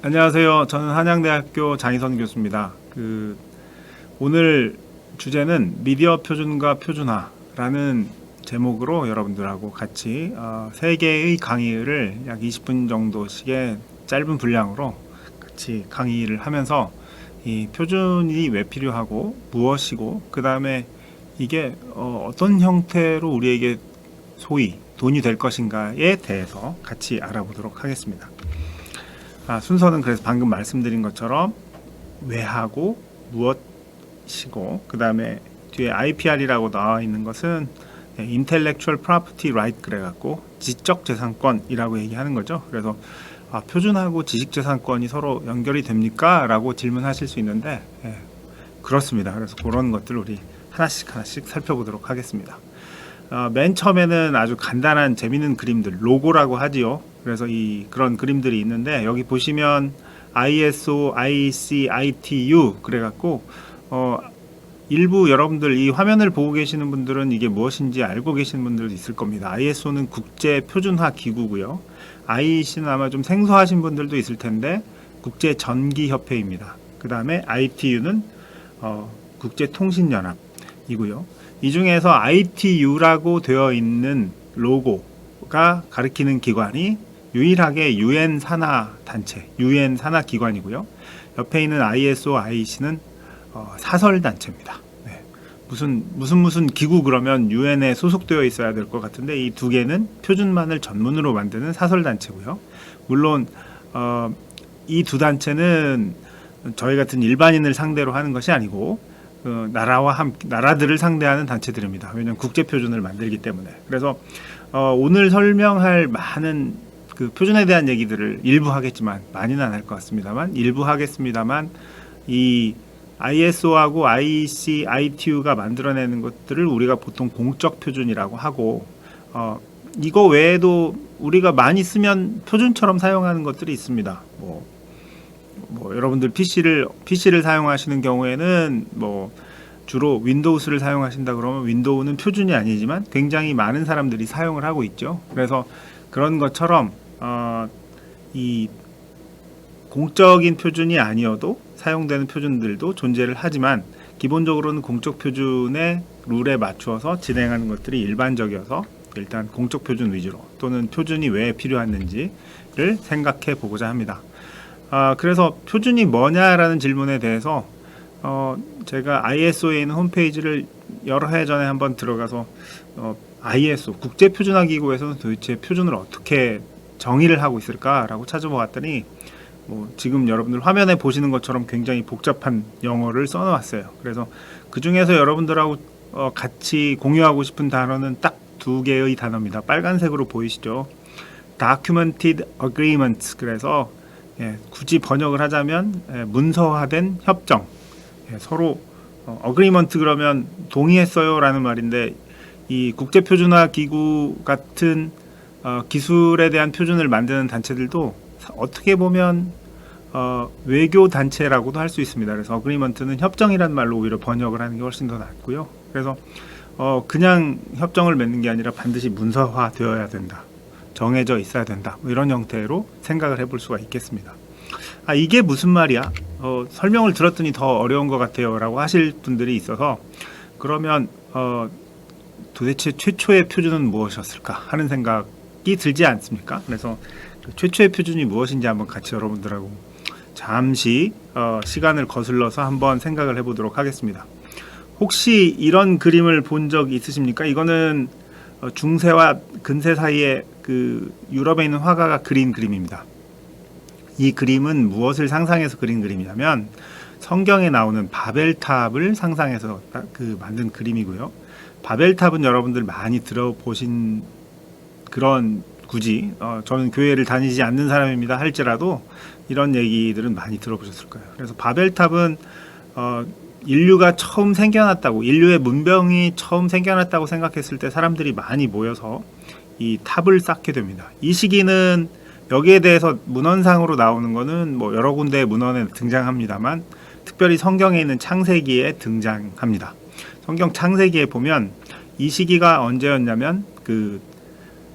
안녕하세요. 저는 한양대학교 장희선 교수입니다. 오늘 주제는 미디어 표준과 표준화라는 제목으로 여러분들하고 같이 3개의 강의를 약 20분 정도씩의 짧은 분량으로 같이 강의를 하면서 이 표준이 왜 필요하고 무엇이고 그 다음에 이게 어떤 형태로 우리에게 소위 돈이 될 것인가에 대해서 같이 알아보도록 하겠습니다. 순서는 그래서 방금 말씀드린 것처럼 왜 하고 무엇이고 그 다음에 뒤에 IPR이라고 나와 있는 것은 Intellectual Property Right 그래갖고 지적재산권이라고 얘기하는 거죠. 그래서 표준하고 지식재산권이 서로 연결이 됩니까? 라고 질문하실 수 있는데 그렇습니다. 그래서 그런 것들 우리 하나씩 살펴보도록 하겠습니다. 맨 처음에는 아주 간단한 재미있는 그림들, 로고라고 하지요. 그래서 그런 그림들이 있는데 여기 보시면 ISO, IEC, ITU 그래갖고 일부 여러분들 이 화면을 보고 계시는 분들은 이게 무엇인지 알고 계시는 분들도 있을 겁니다. ISO는 국제 표준화 기구고요. IEC는 아마 좀 생소하신 분들도 있을 텐데 국제 전기 협회입니다. 그 다음에 ITU는 국제 통신연합이고요. 이 중에서 ITU라고 되어 있는 로고가 가리키는 기관이 유일하게 UN 산하 단체, UN 산하 기관이고요. 옆에 있는 ISO, IEC는 사설 단체입니다. 네. 무슨 기구 그러면 UN에 소속되어 있어야 될 것 같은데 이 두 개는 표준만을 전문으로 만드는 사설 단체고요. 물론 이 두 단체는 저희 같은 일반인을 상대로 하는 것이 아니고 나라들을 상대하는 단체들입니다. 왜냐하면 국제 표준을 만들기 때문에. 그래서 오늘 설명할 많은 그 표준에 대한 얘기들을 일부 하겠지만 많이는 안 할 것 같습니다만 일부 하겠습니다만 이 ISO하고 IEC, ITU가 만들어내는 것들을 우리가 보통 공적 표준이라고 하고 이거 외에도 우리가 많이 쓰면 표준처럼 사용하는 것들이 있습니다. 여러분들 PC를 사용하시는 경우에는 주로 윈도우스를 사용하신다 그러면 윈도우는 표준이 아니지만 굉장히 많은 사람들이 사용을 하고 있죠. 그래서 그런 것처럼 이 공적인 표준이 아니어도 사용되는 표준들도 존재를 하지만 기본적으로는 공적 표준의 룰에 맞추어서 진행하는 것들이 일반적이어서 일단 공적 표준 위주로 또는 표준이 왜 필요했는지를 생각해 보고자 합니다. 그래서 표준이 뭐냐라는 질문에 대해서 제가 ISO에 있는 홈페이지를 여러 해 전에 한번 들어가서 ISO 국제표준화기구에서는 도대체 표준을 어떻게 정의를 하고 있을까라고 찾아보았더니 지금 여러분들 화면에 보시는 것처럼 굉장히 복잡한 영어를 써놓았어요. 그래서 그 중에서 여러분들하고 같이 공유하고 싶은 단어는 딱 2개의 단어입니다. 빨간색으로 보이시죠? Documented Agreement. 그래서 굳이 번역을 하자면 문서화된 협정. 서로 어그리먼트 그러면 동의했어요 라는 말인데 이 국제표준화 기구 같은 기술에 대한 표준을 만드는 단체들도 어떻게 보면 외교 단체라고도 할 수 있습니다. 그래서 어그리먼트는 협정이라는 말로 오히려 번역을 하는 게 훨씬 더 낫고요. 그래서 그냥 협정을 맺는 게 아니라 반드시 문서화 되어야 된다, 정해져 있어야 된다, 이런 형태로 생각을 해볼 수가 있겠습니다. 이게 무슨 말이야? 설명을 들었더니 더 어려운 것 같아요 라고 하실 분들이 있어서 그러면 도대체 최초의 표준은 무엇이었을까 하는 생각이 들지 않습니까? 그래서 최초의 표준이 무엇인지 한번 같이 여러분들하고 잠시 시간을 거슬러서 한번 생각을 해보도록 하겠습니다. 혹시 이런 그림을 본 적 있으십니까? 이거는 중세와 근세 사이에 그 유럽에 있는 화가가 그린 그림입니다. 이 그림은 무엇을 상상해서 그린 그림이냐면 성경에 나오는 바벨탑을 상상해서 만든 그림이고요. 바벨탑은 여러분들 많이 들어보신 그런 굳이 저는 교회를 다니지 않는 사람입니다 할지라도 이런 얘기들은 많이 들어보셨을 거예요. 그래서 바벨탑은 인류가 처음 생겨났다고, 인류의 문명이 처음 생겨났다고 생각했을 때 사람들이 많이 모여서 이 탑을 쌓게 됩니다. 이 시기는 여기에 대해서 문헌상으로 나오는 거는 여러 군데의 문헌에 등장합니다만 특별히 성경에 있는 창세기에 등장합니다. 성경 창세기에 보면 이 시기가 언제였냐면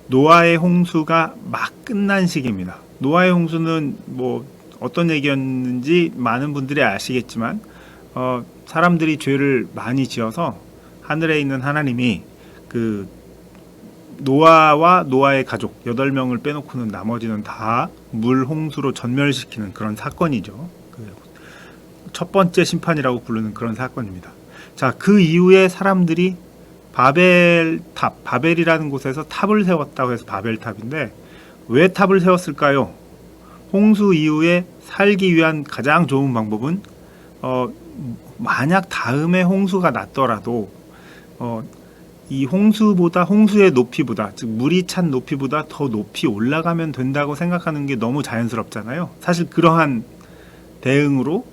노아의 홍수가 막 끝난 시기입니다. 노아의 홍수는 어떤 얘기였는지 많은 분들이 아시겠지만 사람들이 죄를 많이 지어서 하늘에 있는 하나님이 그 노아와 노아의 가족 8명을 빼놓고는 나머지는 다 물 홍수로 전멸시키는 그런 사건이죠. 첫 번째 심판이라고 부르는 그런 사건입니다. 자, 그 이후에 사람들이 바벨탑, 바벨이라는 곳에서 탑을 세웠다고 해서 바벨탑인데 왜 탑을 세웠을까요? 홍수 이후에 살기 위한 가장 좋은 방법은 만약 다음에 홍수가 났더라도 이 홍수의 높이보다, 즉 물이 찬 높이보다 더 높이 올라가면 된다고 생각하는 게 너무 자연스럽잖아요. 사실 그러한 대응으로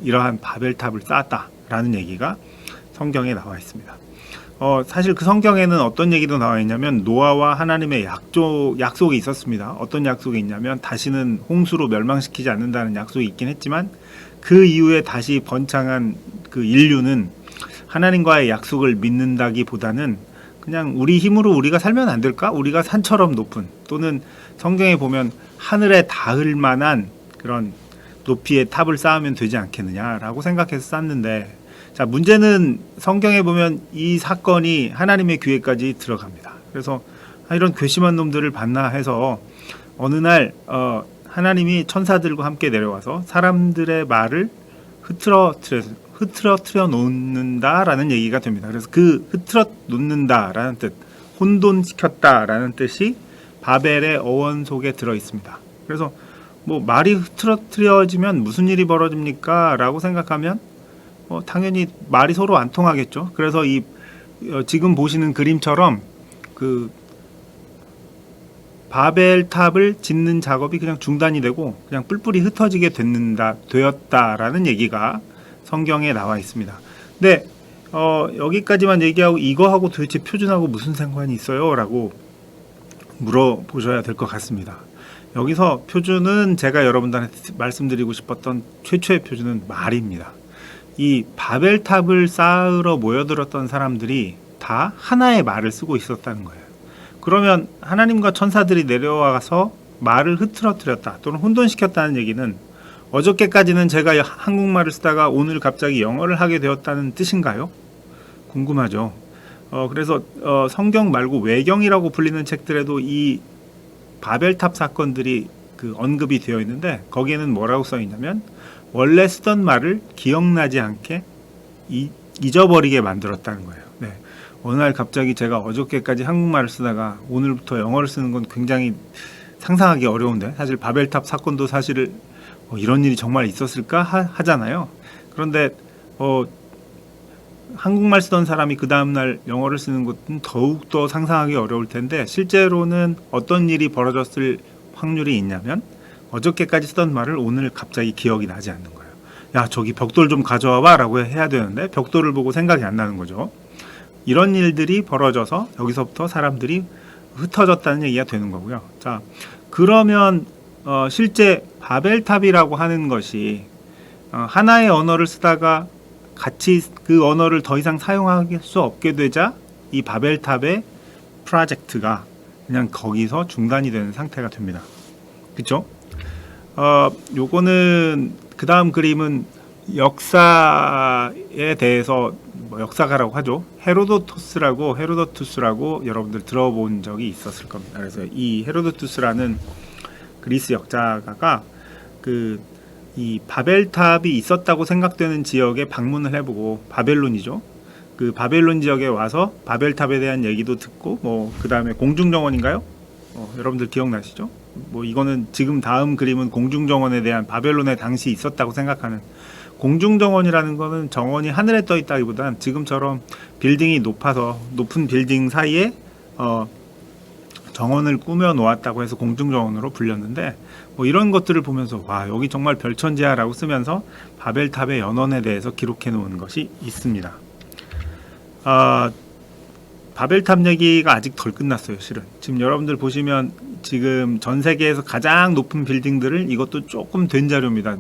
이러한 바벨탑을 쌓았다라는 얘기가 성경에 나와 있습니다. 사실 그 성경에는 어떤 얘기도 나와 있냐면 노아와 하나님의 약속이 있었습니다. 어떤 약속이 있냐면 다시는 홍수로 멸망시키지 않는다는 약속이 있긴 했지만 그 이후에 다시 번창한 그 인류는 하나님과의 약속을 믿는다기보다는 그냥 우리 힘으로 우리가 살면 안 될까? 우리가 산처럼 높은, 또는 성경에 보면 하늘에 닿을 만한 그런 높이의 탑을 쌓으면 되지 않겠느냐라고 생각해서 쌓는데, 자, 문제는 성경에 보면 이 사건이 하나님의 귀에까지 들어갑니다. 그래서 이런 괘씸한 놈들을 봤나 해서 어느 날 하나님이 천사들과 함께 내려와서 사람들의 말을 흐트러뜨려 놓는다라는 얘기가 됩니다. 그래서 그 흐트러 놓는다라는 뜻, 혼돈시켰다라는 뜻이 바벨의 어원 속에 들어 있습니다. 그래서 뭐 말이 흐트러뜨려지면 무슨 일이 벌어집니까? 라고 생각하면 당연히 말이 서로 안 통하겠죠. 그래서 이 지금 보시는 그림처럼 그 바벨탑을 짓는 작업이 그냥 중단이 되고 그냥 뿔뿔이 흩어지게 되었다라는 얘기가 성경에 나와 있습니다. 근데 여기까지만 얘기하고 이거하고 도대체 표준하고 무슨 상관이 있어요? 라고 물어보셔야 될 것 같습니다. 여기서 표준은 제가 여러분들한테 말씀드리고 싶었던 최초의 표준은 말입니다. 이 바벨탑을 쌓으러 모여들었던 사람들이 다 하나의 말을 쓰고 있었다는 거예요. 그러면 하나님과 천사들이 내려와서 말을 흐트러뜨렸다 또는 혼돈시켰다는 얘기는 어저께까지는 제가 한국말을 쓰다가 오늘 갑자기 영어를 하게 되었다는 뜻인가요? 궁금하죠. 그래서 성경 말고 외경이라고 불리는 책들에도 이 바벨탑 사건들이 그 언급이 되어 있는데 거기에는 뭐라고 써 있냐면 원래 쓰던 말을 기억나지 않게 잊어버리게 만들었다는 거예요. 네. 어느 날 갑자기 제가 어저께까지 한국말을 쓰다가 오늘부터 영어를 쓰는 건 굉장히 상상하기 어려운데, 사실 바벨탑 사건도 사실 이런 일이 정말 있었을까 하잖아요. 그런데 한국말 쓰던 사람이 그 다음날 영어를 쓰는 것은 더욱더 상상하기 어려울 텐데, 실제로는 어떤 일이 벌어졌을 확률이 있냐면 어저께까지 쓰던 말을 오늘 갑자기 기억이 나지 않는 거예요. 야, 저기 벽돌 좀 가져와 봐 라고 해야 되는데 벽돌을 보고 생각이 안 나는 거죠. 이런 일들이 벌어져서 여기서부터 사람들이 흩어졌다는 얘기가 되는 거고요. 자, 그러면 실제 바벨탑이라고 하는 것이 하나의 언어를 쓰다가 같이 그 언어를 더 이상 사용할 수 없게 되자 이 바벨탑의 프로젝트가 그냥 거기서 중단이 되는 상태가 됩니다. 그쵸? 요거는 그 다음 그림은 역사에 대해서 역사가라고 하죠. 헤로도투스라고 여러분들 들어본 적이 있었을 겁니다. 그래서 이 헤로도투스라는 그리스 역사가가 이 바벨탑이 있었다고 생각되는 지역에 방문을 해보고, 바벨론이죠. 그 바벨론 지역에 와서 바벨탑에 대한 얘기도 듣고, 그 다음에 공중정원인가요? 여러분들 기억나시죠? 이거는 지금 다음 그림은 공중정원에 대한 바벨론에 당시 있었다고 생각하는, 공중정원이라는 거는 정원이 하늘에 떠 있다기보단 지금처럼 빌딩이 높아서 높은 빌딩 사이에 정원을 꾸며 놓았다고 해서 공중정원으로 불렸는데, 이런 것들을 보면서 와, 여기 정말 별천지야 라고 쓰면서 바벨탑의 연원에 대해서 기록해 놓은 것이 있습니다. 바벨탑 얘기가 아직 덜 끝났어요. 실은 지금 여러분들 보시면 지금 전 세계에서 가장 높은 빌딩들을, 이것도 조금 된 자료입니다.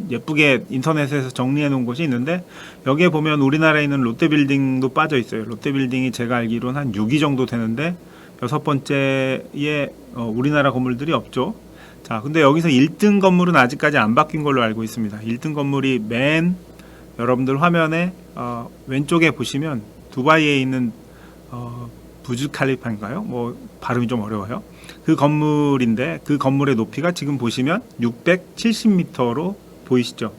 예쁘게 인터넷에서 정리해 놓은 곳이 있는데, 여기에 보면 우리나라에 있는 롯데빌딩도 빠져 있어요. 롯데빌딩이 제가 알기로는 한 6위 정도 되는데 6번째에 우리나라 건물들이 없죠. 자, 근데 여기서 1등 건물은 아직까지 안 바뀐 걸로 알고 있습니다. 1등 건물이 여러분들 화면에 왼쪽에 보시면 두바이에 있는 부즈 칼리파인가요? 뭐 발음이 좀 어려워요. 그 건물인데 그 건물의 높이가 지금 보시면 670m로 보이시죠?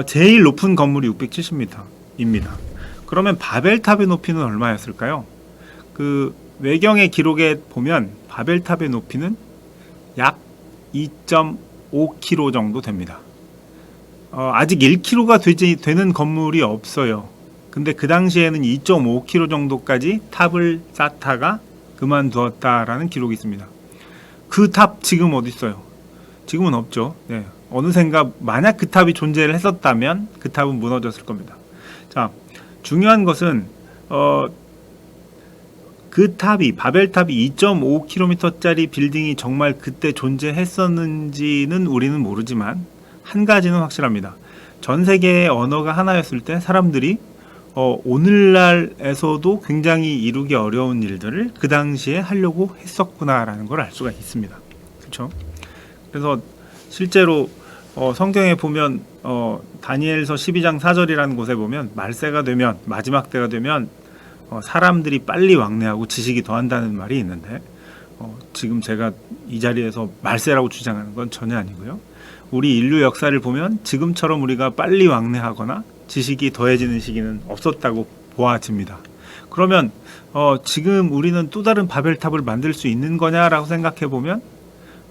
제일 높은 건물이 670m입니다. 그러면 바벨탑의 높이는 얼마였을까요? 그 외경의 기록에 보면 바벨탑의 높이는 약 2.5km 정도 됩니다. 아직 1km가 되는 건물이 없어요. 근데 그 당시에는 2.5km 정도까지 탑을 쌓다가 그만두었다라는 기록이 있습니다. 그 탑 지금 어디 있어요? 지금은 없죠. 네. 어느샌가 만약 그 탑이 존재를 했었다면 그 탑은 무너졌을 겁니다. 자, 중요한 것은 그 탑이 바벨탑이 2.5km짜리 빌딩이 정말 그때 존재했었는지는 우리는 모르지만 한 가지는 확실합니다. 전 세계의 언어가 하나였을 때 사람들이 오늘날에서도 굉장히 이루기 어려운 일들을 그 당시에 하려고 했었구나라는 걸 알 수가 있습니다. 그렇죠? 그래서 실제로 성경에 보면 다니엘서 12장 4절이라는 곳에 보면 말세가 되면 마지막 때가 되면 사람들이 빨리 왕래하고 지식이 더한다는 말이 있는데 지금 제가 이 자리에서 말세라고 주장하는 건 전혀 아니고요. 우리 인류 역사를 보면 지금처럼 우리가 빨리 왕래하거나 지식이 더해지는 시기는 없었다고 보아집니다. 그러면 지금 우리는 또 다른 바벨탑을 만들 수 있는 거냐라고 생각해 보면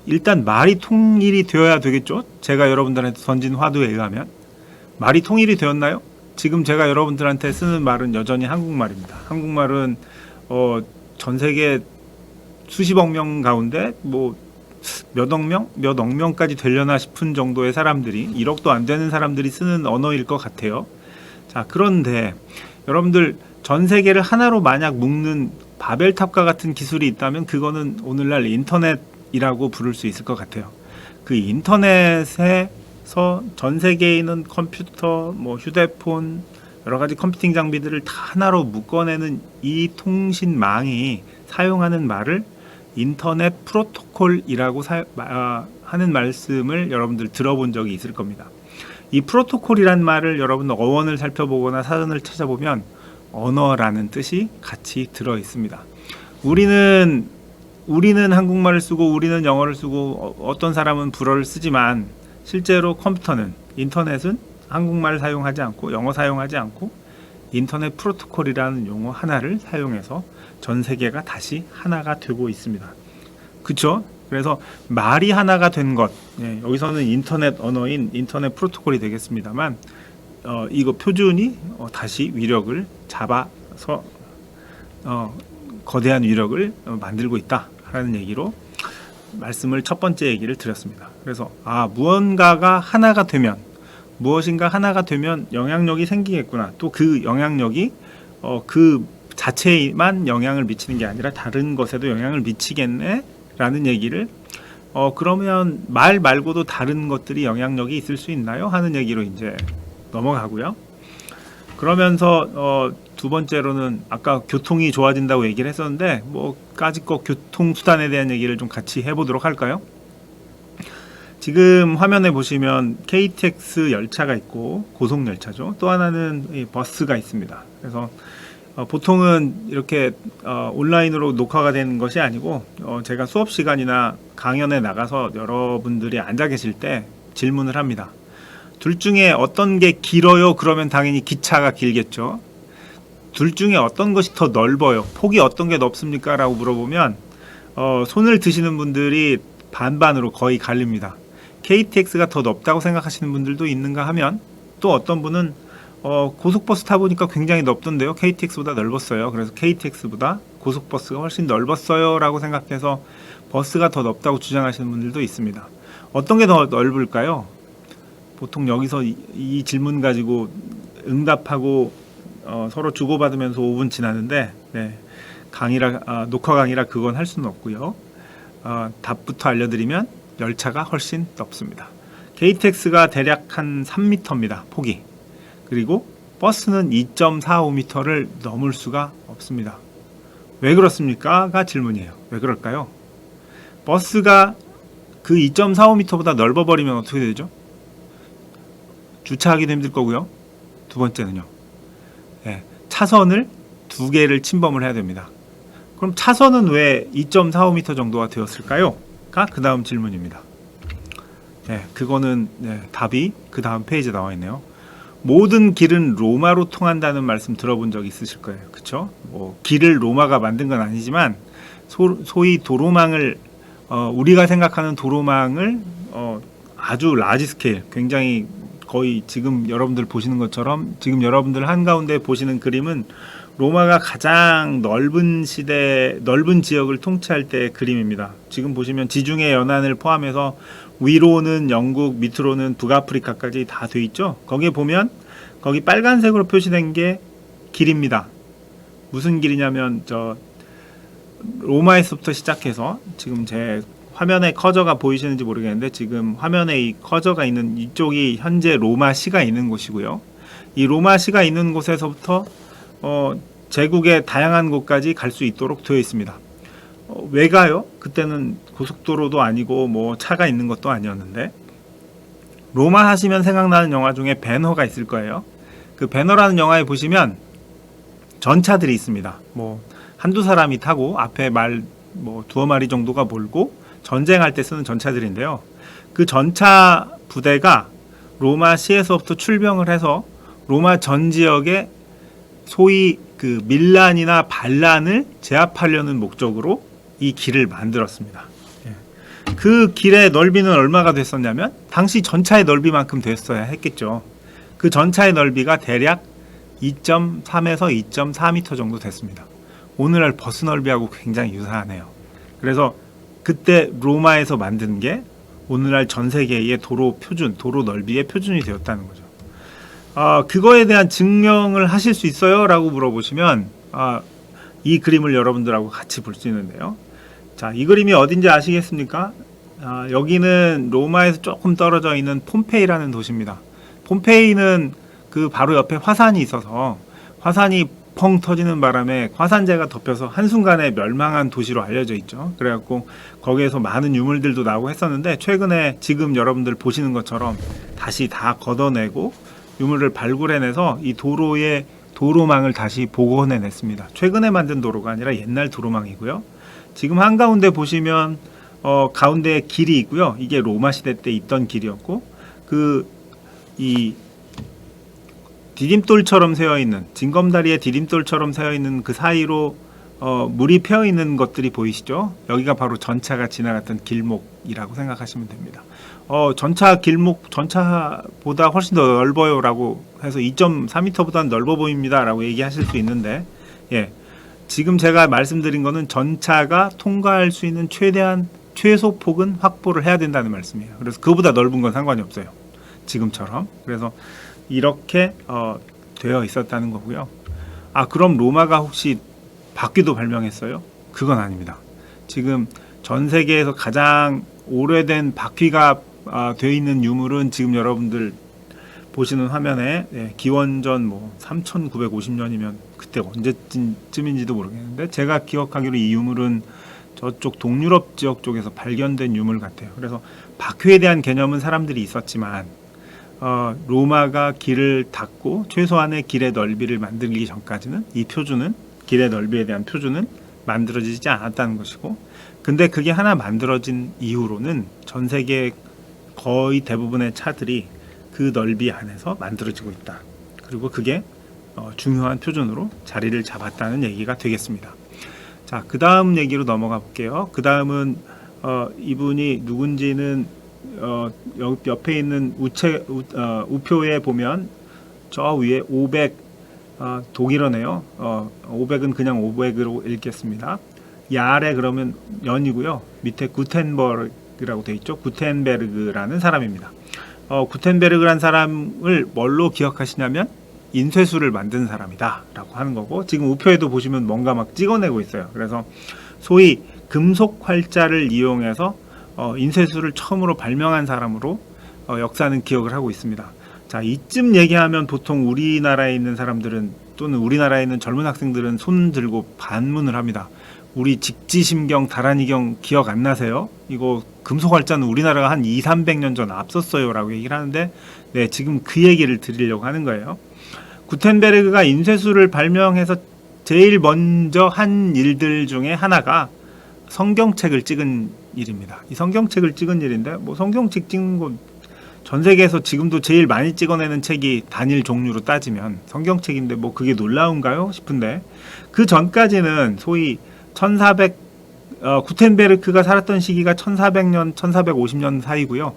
일단 말이 통일이 되어야 되겠죠. 제가 여러분들한테 던진 화두에 의하면 말이 통일이 되었나요? 지금 제가 여러분들한테 쓰는 말은 여전히 한국말입니다. 한국말은 전 세계 수십억 명 가운데 뭐 몇 억 명까지 되려나 싶은 정도의 사람들이 1억도 안 되는 사람들이 쓰는 언어일 것 같아요. 자, 그런데 여러분들 전 세계를 하나로 만약 묶는 바벨탑과 같은 기술이 있다면 그거는 오늘날 인터넷이라고 부를 수 있을 것 같아요. 그 인터넷에서 전 세계에 있는 컴퓨터, 뭐 휴대폰, 여러 가지 컴퓨팅 장비들을 다 하나로 묶어내는 이 통신망이 사용하는 말을 인터넷 프로토콜이라고 하는 말씀을 여러분들 들어본 적이 있을 겁니다. 이 프로토콜이란 말을 여러분 어원을 살펴보거나 사전을 찾아보면 언어라는 뜻이 같이 들어 있습니다. 우리는 한국말을 쓰고 우리는 영어를 쓰고 어떤 사람은 불어를 쓰지만 실제로 컴퓨터는 인터넷은 한국말을 사용하지 않고 영어 사용하지 않고 인터넷 프로토콜이라는 용어 하나를 사용해서 전 세계가 다시 하나가 되고 있습니다. 그쵸? 그래서 말이 하나가 된 것, 여기서는 인터넷 언어인 인터넷 프로토콜이 되겠습니다만 이거 표준이 다시 위력을 잡아서 거대한 위력을 만들고 있다라는 얘기로 말씀을 첫 번째 얘기를 드렸습니다. 그래서 무언가가 하나가 되면 무엇인가 하나가 되면 영향력이 생기겠구나. 또 그 영향력이 그 자체에만 영향을 미치는 게 아니라 다른 것에도 영향을 미치겠네 라는 얘기를 그러면 말 말고도 다른 것들이 영향력이 있을 수 있나요? 하는 얘기로 이제 넘어가고요. 그러면서 두 번째로는 아까 교통이 좋아진다고 얘기를 했었는데 까짓 거 교통수단에 대한 얘기를 좀 같이 해보도록 할까요? 지금 화면에 보시면 KTX 열차가 있고 고속열차죠. 또 하나는 버스가 있습니다. 그래서 보통은 이렇게 온라인으로 녹화가 되는 것이 아니고 제가 수업 시간이나 강연에 나가서 여러분들이 앉아 계실 때 질문을 합니다. 둘 중에 어떤 게 길어요? 그러면 당연히 기차가 길겠죠. 둘 중에 어떤 것이 더 넓어요? 폭이 어떤 게 넓습니까? 라고 물어보면 손을 드시는 분들이 반반으로 거의 갈립니다. KTX가 더 넓다고 생각하시는 분들도 있는가 하면 또 어떤 분은 고속버스 타보니까 굉장히 넓던데요. KTX보다 넓었어요. 그래서 KTX보다 고속버스가 훨씬 넓었어요 라고 생각해서 버스가 더 넓다고 주장하시는 분들도 있습니다. 어떤 게 더 넓을까요? 보통 여기서 이 질문 가지고 응답하고 서로 주고받으면서 5분 지나는데 녹화 강의라 그건 할 수는 없고요. 답부터 알려드리면 열차가 훨씬 넓습니다. KTX가 대략 한 3m입니다. 폭이. 그리고 버스는 2.45m를 넘을 수가 없습니다. 왜 그렇습니까? 가 질문이에요. 왜 그럴까요? 버스가 그 2.45m보다 넓어버리면 어떻게 되죠? 주차하기도 힘들 거고요. 두 번째는요. 예, 차선을 두 개를 침범을 해야 됩니다. 그럼 차선은 왜 2.45m 정도가 되었을까요? 가 그 다음 질문입니다. 네, 그거는 답이 그 다음 페이지에 나와 있네요. 모든 길은 로마로 통한다는 말씀 들어본 적 있으실 거예요. 그쵸? 뭐 길을 로마가 만든 건 아니지만 소위 도로망을 우리가 생각하는 도로망을 아주 라지 스케일, 굉장히 거의 지금 여러분들 보시는 것처럼 지금 여러분들 한가운데 보시는 그림은 로마가 가장 넓은 지역을 통치할 때의 그림입니다. 지금 보시면 지중해 연안을 포함해서 위로는 영국, 밑으로는 북아프리카까지 다 돼 있죠. 거기에 보면 거기 빨간색으로 표시된 게 길입니다. 무슨 길이냐면 저 로마에서부터 시작해서 지금 제 화면에 커저가 보이시는지 모르겠는데 지금 화면에 이 커저가 있는 이쪽이 현재 로마시가 있는 곳이고요. 이 로마시가 있는 곳에서부터 제국의 다양한 곳까지 갈 수 있도록 되어 있습니다. 왜 가요? 그때는 고속도로도 아니고 뭐 차가 있는 것도 아니었는데 로마 하시면 생각나는 영화 중에 배너가 있을 거예요. 그 배너라는 영화에 보시면 전차들이 있습니다. 뭐 한두 사람이 타고 앞에 말 뭐 두어 마리 정도가 몰고 전쟁할 때 쓰는 전차들인데요. 그 전차 부대가 로마시에서부터 출병을 해서 로마 전 지역에 소위 그 밀란이나 반란을 제압하려는 목적으로 이 길을 만들었습니다. 그 길의 넓이는 얼마가 됐었냐면 당시 전차의 넓이만큼 됐어야 했겠죠. 그 전차의 넓이가 대략 2.3에서 2.4m 정도 됐습니다. 오늘날 버스 넓이하고 굉장히 유사하네요. 그래서 그때 로마에서 만든 게 오늘날 전 세계의 도로 표준, 도로 넓이의 표준이 되었다는 거죠. 그거에 대한 증명을 하실 수 있어요? 라고 물어보시면 이 그림을 여러분들하고 같이 볼 수 있는데요. 자, 이 그림이 어딘지 아시겠습니까? 여기는 로마에서 조금 떨어져 있는 폼페이라는 도시입니다. 폼페이는 그 바로 옆에 화산이 있어서 화산이 펑 터지는 바람에 화산재가 덮여서 한순간에 멸망한 도시로 알려져 있죠. 그래갖고 거기에서 많은 유물들도 나오고 했었는데 최근에 지금 여러분들 보시는 것처럼 다시 다 걷어내고 유물을 발굴해내서 이 도로의 도로망을 다시 복원해냈습니다. 최근에 만든 도로가 아니라 옛날 도로망이고요. 지금 한가운데 보시면 가운데에 길이 있고요. 이게 로마 시대 때 있던 길이었고 이 디딤돌처럼 세어있는 징검다리에 디딤돌처럼 세어있는 그 사이로 물이 패어있는 것들이 보이시죠? 여기가 바로 전차가 지나갔던 길목이라고 생각하시면 됩니다. 전차 길목 전차보다 훨씬 더 넓어요 라고 해서 2.4m보다 넓어 보입니다 라고 얘기하실 수 있는데 지금 제가 말씀드린 거는 전차가 통과할 수 있는 최소 폭은 확보를 해야 된다는 말씀이에요. 그래서 그보다 넓은 건 상관이 없어요. 지금처럼. 그래서 이렇게 되어 있었다는 거고요. 그럼 로마가 혹시 바퀴도 발명했어요? 그건 아닙니다. 지금 전 세계에서 가장 오래된 바퀴가 되어 있는 유물은 지금 여러분들 보시는 화면에 기원전 뭐 3950년이면 그때 언제쯤인지도 모르겠는데 제가 기억하기로 이 유물은 저쪽 동유럽 지역 쪽에서 발견된 유물 같아요. 그래서 바퀴에 대한 개념은 사람들이 있었지만 로마가 길을 닫고 최소한의 길의 넓이를 만들기 전까지는 이 표준은 길의 넓이에 대한 표준은 만들어지지 않았다는 것이고 근데 그게 하나 만들어진 이후로는 전 세계 거의 대부분의 차들이 그 넓이 안에서 만들어지고 있다. 그리고 그게 중요한 표준으로 자리를 잡았다는 얘기가 되겠습니다. 자, 그 다음 얘기로 넘어가 볼게요. 그 다음은 이분이 누군지는 옆에 있는 우표에 보면 저 위에 500 독일어네요. 500은 그냥 500으로 읽겠습니다. 이 아래 그러면 연이고요. 밑에 구텐버그라고 되어 있죠. 구텐베르그라는 사람입니다. 구텐베르그라는 사람을 뭘로 기억하시냐면 인쇄술을 만든 사람이다 라고 하는 거고 지금 우표에도 보시면 뭔가 막 찍어내고 있어요. 그래서 소위 금속 활자를 이용해서 인쇄술을 처음으로 발명한 사람으로 역사는 기억을 하고 있습니다. 자, 이쯤 얘기하면 보통 우리나라에 있는 사람들은 또는 우리나라에 있는 젊은 학생들은 손 들고 반문을 합니다. 우리 직지심경, 다란이경 기억 안 나세요? 이거 금속활자는 우리나라가 한 200~300년 전 앞섰어요 라고 얘기를 하는데, 네, 지금 그 얘기를 드리려고 하는 거예요. 구텐베르그가 인쇄술을 발명해서 제일 먼저 한 일들 중에 하나가 성경책을 찍은 일입니다. 이 성경책을 찍은 일인데, 뭐 성경책 찍는 거 전 세계에서 지금도 제일 많이 찍어내는 책이 단일 종류로 따지면 성경책인데 뭐 그게 놀라운가요 싶은데, 그 전까지는 소위 구텐베르크가 살았던 시기가 1400년, 1450년 사이고요.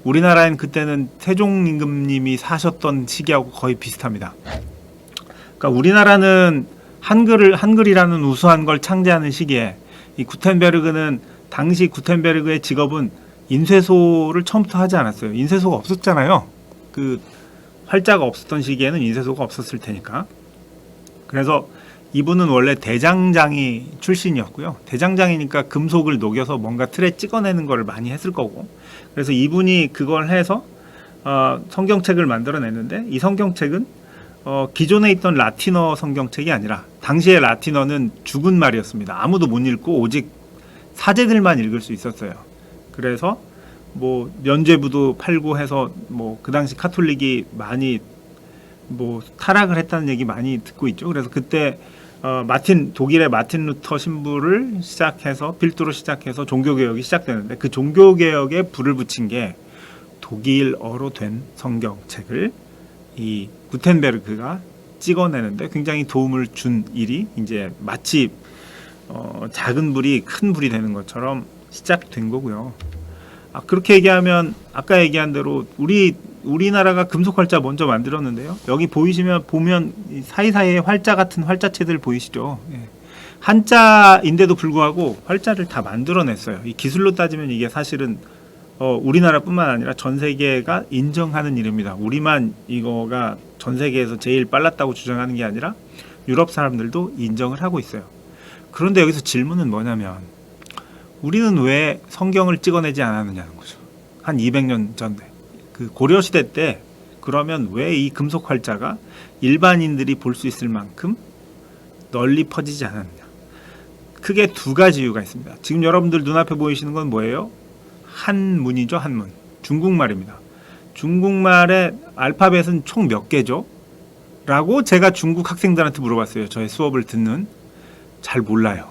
우리나라엔 그때는 세종 임금님이 사셨던 시기하고 거의 비슷합니다. 그러니까 우리나라는 한글이라는 우수한 걸 창제하는 시기에, 이 구텐베르그는 당시 구텐베르그의 직업은 인쇄소를 처음부터 하지 않았어요. 인쇄소가 없었잖아요. 그 활자가 없었던 시기에는 인쇄소가 없었을 테니까. 그래서 이분은 원래 대장장이 출신이었고요. 대장장이니까 금속을 녹여서 뭔가 틀에 찍어내는 걸 많이 했을 거고, 그래서 이분이 그걸 해서 성경책을 만들어냈는데, 이 성경책은 기존에 있던 라틴어 성경책이 아니라, 당시의 라틴어는 죽은 말이었습니다. 아무도 못 읽고 오직 사제들만 읽을 수 있었어요. 그래서 뭐 면죄부도 팔고 해서 뭐 그 당시 카톨릭이 많이 뭐 타락을 했다는 얘기 많이 듣고 있죠. 그래서 그때 독일의 마틴 루터 신부를 시작해서 필두로 시작해서 종교개혁이 시작되는데, 그 종교개혁에 불을 붙인 게 독일어로 된 성경책을 이 구텐베르크가 찍어내는데 굉장히 도움을 준 일이, 이제 마치 작은 불이 큰 불이 되는 것처럼 시작된 거고요. 그렇게 얘기하면 아까 얘기한 대로 우리나라가 금속활자 먼저 만들었는데요. 여기 보면 사이사이에 활자 같은 활자체들 보이시죠? 예. 한자인데도 불구하고 활자를 다 만들어냈어요. 이 기술로 따지면 이게 사실은 우리나라뿐만 아니라 전 세계가 인정하는 일입니다. 우리만 이거가 전 세계에서 제일 빨랐다고 주장하는 게 아니라 유럽 사람들도 인정을 하고 있어요. 그런데 여기서 질문은 뭐냐면, 우리는 왜 성경을 찍어내지 않았느냐는 거죠. 한 200년 전에, 그 고려시대 때, 그러면 왜 이 금속 활자가 일반인들이 볼 수 있을 만큼 널리 퍼지지 않았느냐. 크게 두 가지 이유가 있습니다. 지금 여러분들 눈앞에 보이시는 건 뭐예요? 한문이죠, 한문. 중국말입니다. 중국말의 알파벳은 총 몇 개죠? 라고 제가 중국 학생들한테 물어봤어요. 저의 수업을 듣는. 잘 몰라요.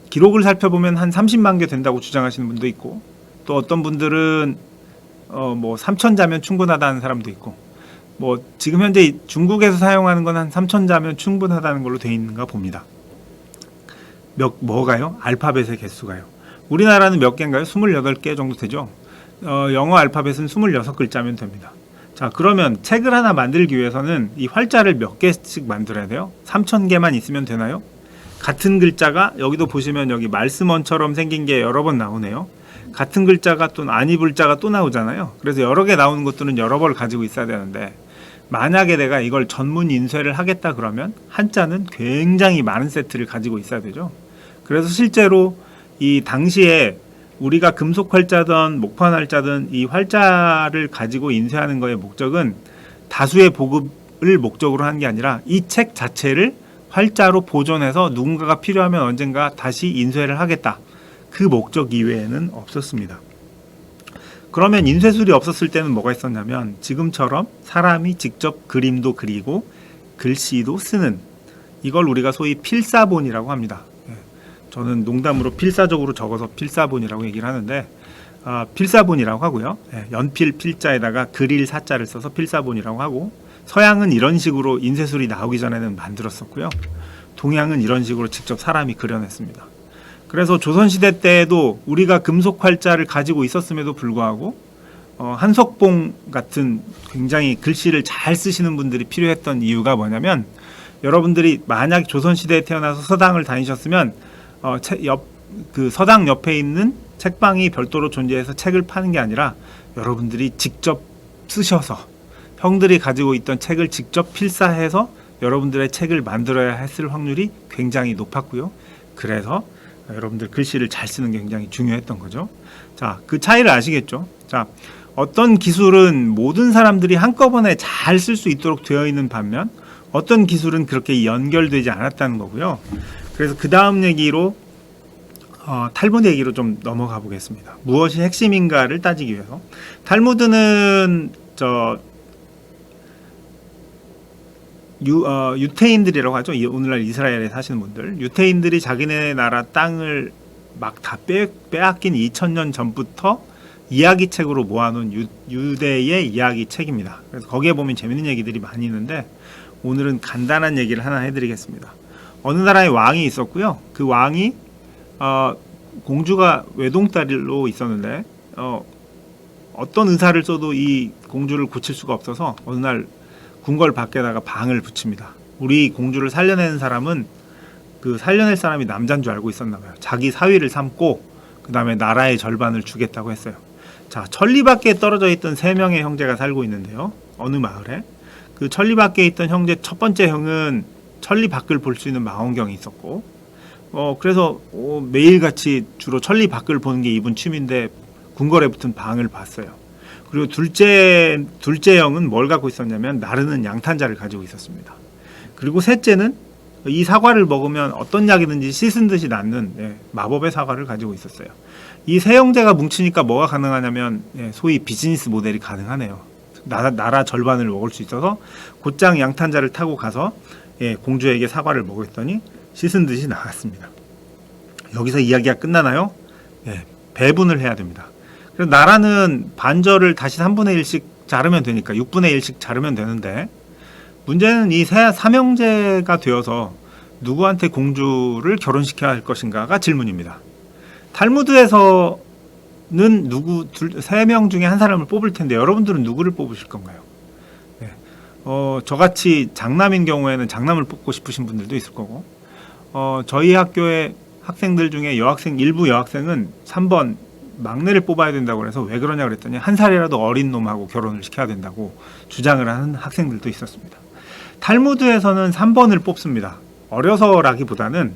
기록을 살펴보면 한 30만 개 된다고 주장하시는 분도 있고, 또 어떤 분들은 뭐 3,000자면 충분하다는 사람도 있고, 뭐 지금 현재 중국에서 사용하는 건 한 3,000자면 충분하다는 걸로 되어 있는가 봅니다. 뭐가요? 알파벳의 개수가요. 우리나라는 몇 개인가요? 28개 정도 되죠. 영어 알파벳은 26글자면 됩니다. 자, 그러면 책을 하나 만들기 위해서는 이 활자를 몇 개씩 만들어야 돼요? 3,000개만 있으면 되나요? 같은 글자가, 여기도 보시면 여기 말씀원처럼 생긴 게 여러 번 나오네요. 같은 글자가 또 아니불자가 또 나오잖아요. 그래서 여러 개 나오는 것들은 여러 벌 가지고 있어야 되는데, 만약에 내가 이걸 전문 인쇄를 하겠다 그러면 한자는 굉장히 많은 세트를 가지고 있어야 되죠. 그래서 실제로 이 당시에 우리가 금속 활자든 목판 활자든 이 활자를 가지고 인쇄하는 거의 목적은 다수의 보급을 목적으로 하는 게 아니라, 이 책 자체를 활자로 보존해서 누군가가 필요하면 언젠가 다시 인쇄를 하겠다, 그 목적 이외에는 없었습니다. 그러면 인쇄술이 없었을 때는 뭐가 있었냐면, 지금처럼 사람이 직접 그림도 그리고 글씨도 쓰는, 이걸 우리가 소위 필사본이라고 합니다. 저는 농담으로 필사적으로 적어서 필사본이라고 얘기를 하는데, 필사본이라고 하고요. 연필 필자에다가 그릴 사자를 써서 필사본이라고 하고, 서양은 이런 식으로 인쇄술이 나오기 전에는 만들었었고요. 동양은 이런 식으로 직접 사람이 그려냈습니다. 그래서 조선시대 때에도 우리가 금속 활자를 가지고 있었음에도 불구하고 한석봉 같은 굉장히 글씨를 잘 쓰시는 분들이 필요했던 이유가 뭐냐면, 여러분들이 만약 조선시대에 태어나서 서당을 다니셨으면 그 서당 옆에 있는 책방이 별도로 존재해서 책을 파는 게 아니라, 여러분들이 직접 쓰셔서 형들이 가지고 있던 책을 직접 필사해서 여러분들의 책을 만들어야 했을 확률이 굉장히 높았고요. 그래서 여러분들 글씨를 잘 쓰는 게 굉장히 중요했던 거죠. 자, 그 차이를 아시겠죠? 자, 어떤 기술은 모든 사람들이 한꺼번에 잘 쓸 수 있도록 되어 있는 반면, 어떤 기술은 그렇게 연결되지 않았다는 거고요. 그래서 그 다음 얘기로 탈무드 얘기로 좀 넘어가 보겠습니다. 무엇이 핵심인가를 따지기 위해서 탈무드는 유태인들이라고 하죠. 오늘날 이스라엘에 사시는 분들, 유태인들이 자기네 나라 땅을 막 다 빼앗긴 2000년 전부터 이야기책으로 모아놓은 유대의 이야기책입니다. 그래서 거기에 보면 재밌는 얘기들이 많이 있는데 오늘은 간단한 얘기를 하나 해드리겠습니다. 어느 나라에 왕이 있었고요. 그 왕이 공주가 외동딸로 있었는데 어떤 의사를 써도 이 공주를 고칠 수가 없어서 어느 날 궁궐 밖에다가 방을 붙입니다. 우리 공주를 살려내는 사람은 그 살려낼 사람이 남자인 줄 알고 있었나 봐요. 자기 사위를 삼고 그 다음에 나라의 절반을 주겠다고 했어요. 자, 천리 밖에 떨어져 있던 3명의 형제가 살고 있는데요. 어느 마을에 그 천리 밖에 있던 형제 첫 번째 형은 천리 밖을 볼 수 있는 망원경이 있었고 그래서 매일같이 주로 천리 밖을 보는 게 이분 취미인데 궁궐에 붙은 방을 봤어요. 그리고 둘째 형은 뭘 갖고 있었냐면 나르는 양탄자를 가지고 있었습니다. 그리고 셋째는 이 사과를 먹으면 어떤 약이든지 씻은 듯이 낫는 마법의 사과를 가지고 있었어요. 이 세 형제가 뭉치니까 뭐가 가능하냐면 소위 비즈니스 모델이 가능하네요. 나라 절반을 먹을 수 있어서 곧장 양탄자를 타고 가서 공주에게 사과를 먹였더니 씻은 듯이 나았습니다. 여기서 이야기가 끝나나요? 배분을 해야 됩니다. 그래서 나라는 반절을 다시 3분의 1씩 자르면 되니까 6분의 1씩 자르면 되는데 문제는 이 삼형제가 되어서 누구한테 공주를 결혼시켜야 할 것인가가 질문입니다. 탈무드에서는 3명 중에 한 사람을 뽑을 텐데 여러분들은 누구를 뽑으실 건가요? 저같이 장남인 경우에는 장남을 뽑고 싶으신 분들도 있을 거고 저희 학교의 학생들 중에 일부 여학생은 3번 막내를 뽑아야 된다고 해서 왜 그러냐 그랬더니 한 살이라도 어린 놈하고 결혼을 시켜야 된다고 주장을 하는 학생들도 있었습니다. 탈무드에서는 3번을 뽑습니다. 어려서라기보다는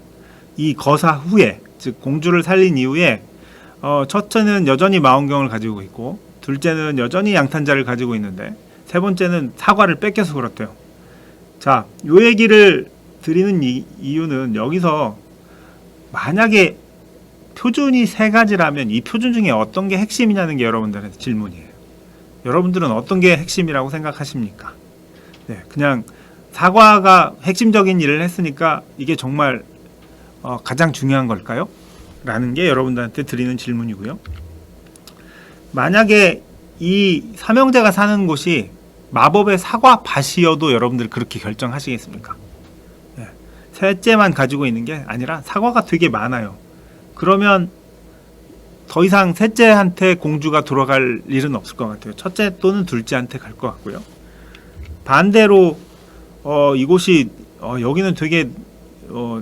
이 거사 후에, 즉 공주를 살린 이후에 첫째는 여전히 망원경을 가지고 있고 둘째는 여전히 양탄자를 가지고 있는데 세 번째는 사과를 뺏겨서 그렇대요. 자, 요 얘기를 드리는 이유는 여기서 만약에 표준이 3가지라면 이 표준 중에 어떤 게 핵심이냐는 게 여러분들한테 질문이에요. 여러분들은 어떤 게 핵심이라고 생각하십니까? 그냥 사과가 핵심적인 일을 했으니까 이게 정말 가장 중요한 걸까요? 라는 게 여러분들한테 드리는 질문이고요. 만약에 이 삼형제가 사는 곳이 마법의 사과 밭이어도 여러분들 그렇게 결정하시겠습니까? 셋째만 가지고 있는 게 아니라 사과가 되게 많아요. 그러면 더 이상 셋째한테 공주가 돌아갈 일은 없을 것 같아요. 첫째 또는 둘째한테 갈 것 같고요. 반대로 이곳이 여기는 되게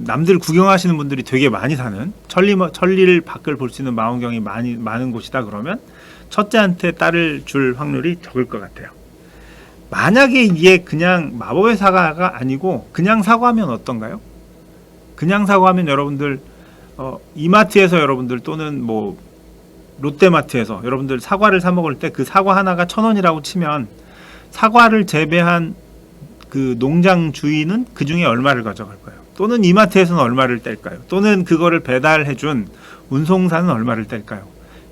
남들 구경하시는 분들이 되게 많이 사는 천리를 밖을 볼 수 있는 망원경이 많은 곳이다 그러면 첫째한테 딸을 줄 확률이 적을 것 같아요. 만약에 이게 그냥 마법의 사과가 아니고 그냥 사과면 어떤가요? 그냥 사과면 여러분들 이마트에서 여러분들 또는 뭐 롯데마트에서 여러분들 사과를 사 먹을 때 그 사과 하나가 1,000원이라고 치면 사과를 재배한 그 농장 주인은 그 중에 얼마를 가져갈 거예요? 또는 이마트에서는 얼마를 뗄까요? 또는 그거를 배달해준 운송사는 얼마를 뗄까요?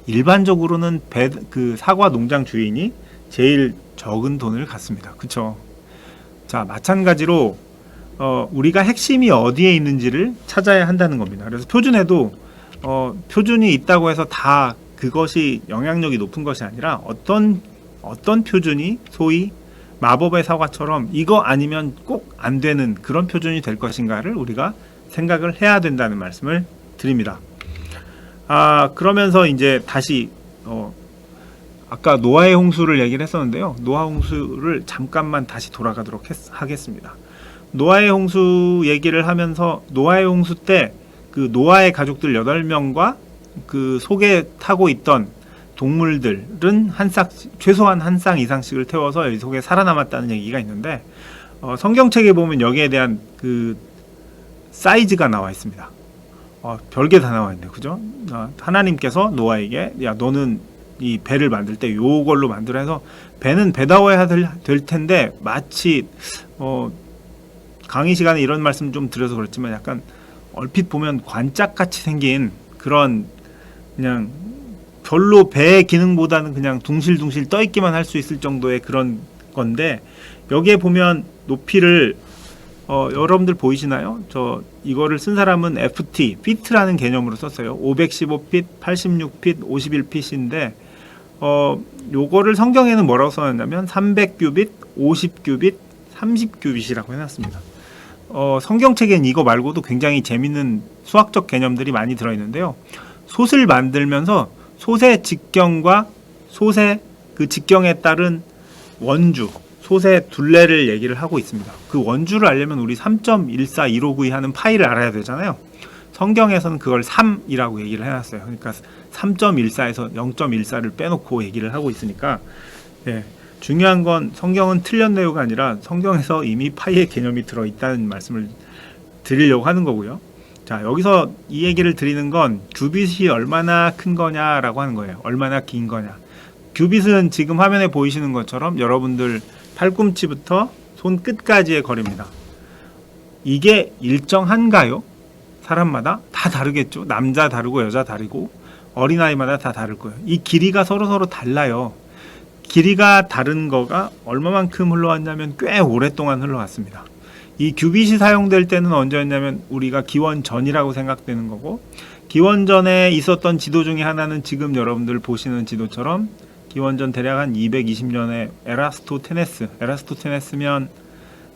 일반적으로는 그 사과 농장 주인이 제일 적은 돈을 갖습니다. 그쵸? 자, 마찬가지로 우리가 핵심이 어디에 있는지를 찾아야 한다는 겁니다. 그래서 표준에도 표준이 있다고 해서 다 그것이 영향력이 높은 것이 아니라 어떤 표준이 소위 마법의 사과처럼 이거 아니면 꼭 안 되는 그런 표준이 될 것인가를 우리가 생각을 해야 된다는 말씀을 드립니다. 그러면서 이제 다시 아까 노아의 홍수를 얘기를 했었는데요. 노아 홍수를 잠깐만 다시 돌아가도록 하겠습니다. 노아의 홍수 얘기를 하면서 노아의 홍수 때 그 노아의 가족들 8명과 그 속에 타고 있던 동물들은 최소한 한 쌍 이상씩을 태워서 이 속에 살아남았다는 얘기가 있는데 성경책에 보면 여기에 대한 그 사이즈가 나와 있습니다. 별게 다 나와 있네요. 그죠? 하나님께서 노아에게 야 너는 이 배를 만들 때 요걸로 만들어 해서 배는 배다워야 될 텐데 마치 강의 시간에 이런 말씀 좀 드려서 그렇지만 약간 얼핏 보면 관짝같이 생긴 그런 그냥 별로 배의 기능보다는 그냥 둥실둥실 떠있기만 할 수 있을 정도의 그런 건데 여기에 보면 높이를 여러분들 보이시나요? 이거를 쓴 사람은 FT, fit라는 개념으로 썼어요. 515핏, 86핏, 51핏인데 요거를 성경에는 뭐라고 써놨냐면 300규빗, 50규빗, 30규빗이라고 해놨습니다. 성경책엔 이거 말고도 굉장히 재밌는 수학적 개념들이 많이 들어있는데요. 솥을 만들면서 솥의 직경과 솥의 그 직경에 따른 원주, 솥의 둘레를 얘기를 하고 있습니다. 그 원주를 알려면 우리 3.14259 하는 파이를 알아야 되잖아요. 성경에서는 그걸 3이라고 얘기를 해놨어요. 그러니까 3.14에서 0.14를 빼놓고 얘기를 하고 있으니까 예, 중요한 건 성경은 틀렸네요가 아니라 성경에서 이미 파이의 개념이 들어있다는 말씀을 드리려고 하는 거고요. 자, 여기서 이 얘기를 드리는 건 규빗이 얼마나 큰 거냐라고 하는 거예요. 얼마나 긴 거냐. 규빗은 지금 화면에 보이시는 것처럼 여러분들 팔꿈치부터 손끝까지의 거리입니다. 이게 일정한가요? 사람마다 다 다르겠죠. 남자 다르고 여자 다르고 어린아이마다 다 다를 거예요. 이 길이가 서로 달라요. 길이가 다른 거가 얼마만큼 흘러왔냐면 꽤 오랫동안 흘러왔습니다. 이 규빗이 사용될 때는 언제였냐면 우리가 기원 전이라고 생각되는 거고, 기원 전에 있었던 지도 중에 하나는 지금 여러분들 보시는 지도처럼 기원전 대략 한 220년에 에라스토테네스면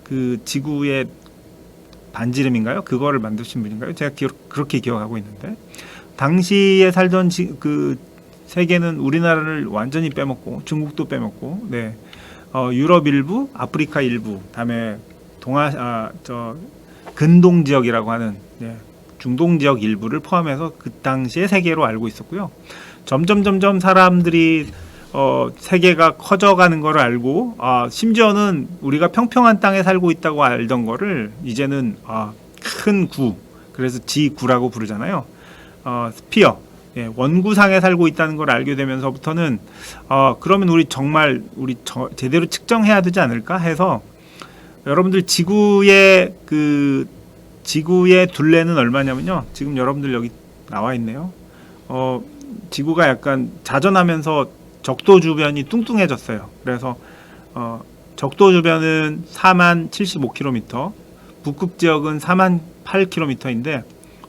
그 지구의 반지름인가요? 그거를 만드신 분인가요? 제가 그렇게 기억하고 있는데, 당시에 살던 그 세계는 우리나라를 완전히 빼먹고 중국도 빼먹고, 네, 유럽 일부, 아프리카 일부, 다음에 근동 지역이라고 하는, 네, 중동 지역 일부를 포함해서 그 당시의 세계로 알고 있었고요. 점점 사람들이 세계가 커져가는 거를 알고, 심지어는 우리가 평평한 땅에 살고 있다고 알던 거를 이제는 큰 구, 그래서 지구라고 부르잖아요. 스피어, 예, 원구상에 살고 있다는 걸 알게 되면서부터는 그러면 우리 제대로 측정해야 되지 않을까 해서, 여러분들 지구의 둘레는 얼마냐면요, 지금 여러분들 여기 나와 있네요. 지구가 약간 자전하면서 적도 주변이 뚱뚱해졌어요. 그래서 적도 주변은 4만 75km, 북극 지역은 4만 8km인데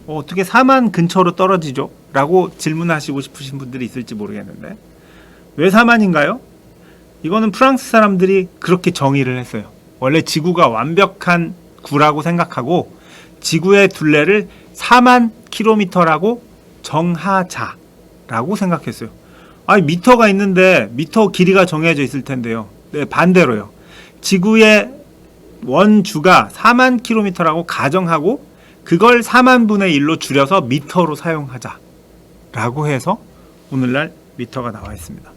어떻게 4만 근처로 떨어지죠? 라고 질문하시고 싶으신 분들이 있을지 모르겠는데, 왜 4만인가요? 이거는 프랑스 사람들이 그렇게 정의를 했어요. 원래 지구가 완벽한 구라고 생각하고 지구의 둘레를 4만 킬로미터라고 정하자라고 생각했어요. 아니, 미터가 있는데 미터 길이가 정해져 있을 텐데요. 네, 반대로요. 지구의 원주가 4만 킬로미터라고 가정하고 그걸 4만 분의 1로 줄여서 미터로 사용하자라고 해서 오늘날 미터가 나와 있습니다.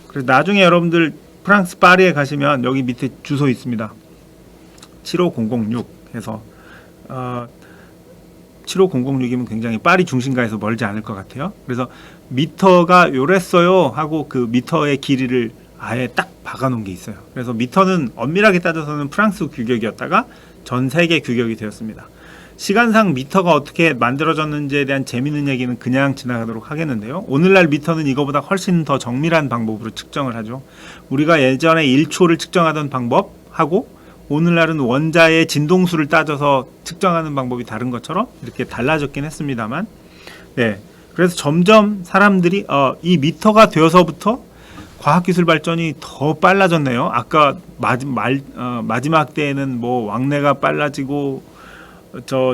그래서 나중에 여러분들 프랑스 파리에 가시면 여기 밑에 주소 있습니다. 75006 해서 75006이면 굉장히 파리 중심가에서 멀지 않을 것 같아요. 그래서 미터가 요랬어요 하고 그 미터의 길이를 아예 딱 박아놓은 게 있어요. 그래서 미터는 엄밀하게 따져서는 프랑스 규격이었다가 전 세계 규격이 되었습니다. 시간상 미터가 어떻게 만들어졌는지에 대한 재미있는 얘기는 그냥 지나가도록 하겠는데요. 오늘날 미터는 이거보다 훨씬 더 정밀한 방법으로 측정을 하죠. 우리가 예전에 1초를 측정하던 방법하고 오늘날은 원자의 진동수를 따져서 측정하는 방법이 다른 것처럼 이렇게 달라졌긴 했습니다만, 네, 그래서 점점 사람들이 이 미터가 되어서부터 과학기술 발전이 더 빨라졌네요. 아까 마지막 때에는 뭐 왕래가 빨라지고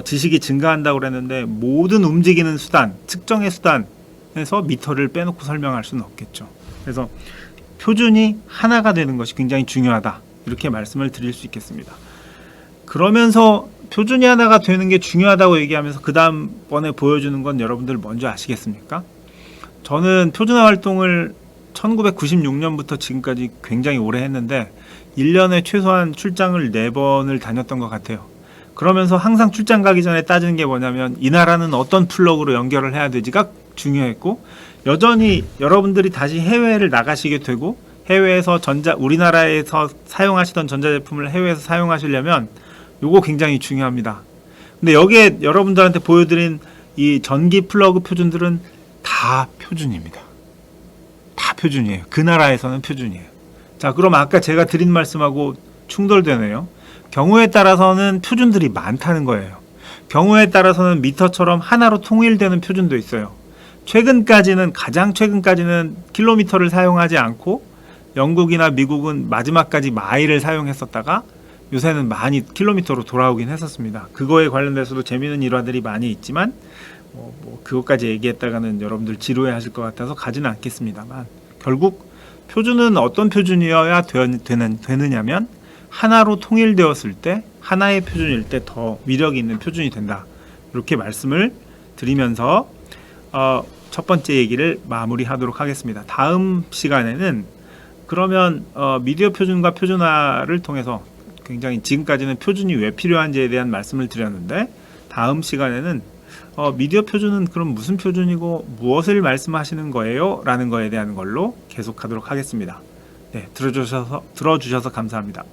지식이 증가한다고 그랬는데, 모든 움직이는 수단, 측정의 수단에서 미터를 빼놓고 설명할 수는 없겠죠. 그래서 표준이 하나가 되는 것이 굉장히 중요하다, 이렇게 말씀을 드릴 수 있겠습니다. 그러면서 표준이 하나가 되는 게 중요하다고 얘기하면서 그 다음번에 보여주는 건 여러분들 먼저 아시겠습니까? 저는 표준화 활동을 1996년부터 지금까지 굉장히 오래 했는데 1년에 최소한 출장을 4번을 다녔던 것 같아요. 그러면서 항상 출장 가기 전에 따지는 게 뭐냐면 이 나라는 어떤 플러그로 연결을 해야 되지가 중요했고, 여전히 여러분들이 다시 해외를 나가시게 되고 해외에서 우리나라에서 사용하시던 전자제품을 해외에서 사용하시려면 요거 굉장히 중요합니다. 근데 여기에 여러분들한테 보여드린 이 전기 플러그 표준들은 다 표준입니다. 다 표준이에요. 그 나라에서는 표준이에요. 자, 그럼 아까 제가 드린 말씀하고 충돌되네요. 경우에 따라서는 표준들이 많다는 거예요. 경우에 따라서는 미터처럼 하나로 통일되는 표준도 있어요. 최근까지는, 가장 최근까지는 킬로미터를 사용하지 않고 영국이나 미국은 마지막까지 마일을 사용했었다가 요새는 많이 킬로미터로 돌아오긴 했었습니다. 그거에 관련돼서도 재미있는 일화들이 많이 있지만 그것까지 얘기했다가는 여러분들 지루해 하실 것 같아서 가지는 않겠습니다만, 결국 표준은 어떤 표준이어야 되느냐면 하나로 통일되었을 때, 하나의 표준일 때 더 위력이 있는 표준이 된다. 이렇게 말씀을 드리면서 첫 번째 얘기를 마무리하도록 하겠습니다. 다음 시간에는 그러면 미디어 표준과 표준화를 통해서 굉장히 지금까지는 표준이 왜 필요한지에 대한 말씀을 드렸는데, 다음 시간에는 미디어 표준은 그럼 무슨 표준이고 무엇을 말씀하시는 거예요? 라는 거에 대한 걸로 계속하도록 하겠습니다. 네, 들어주셔서 감사합니다.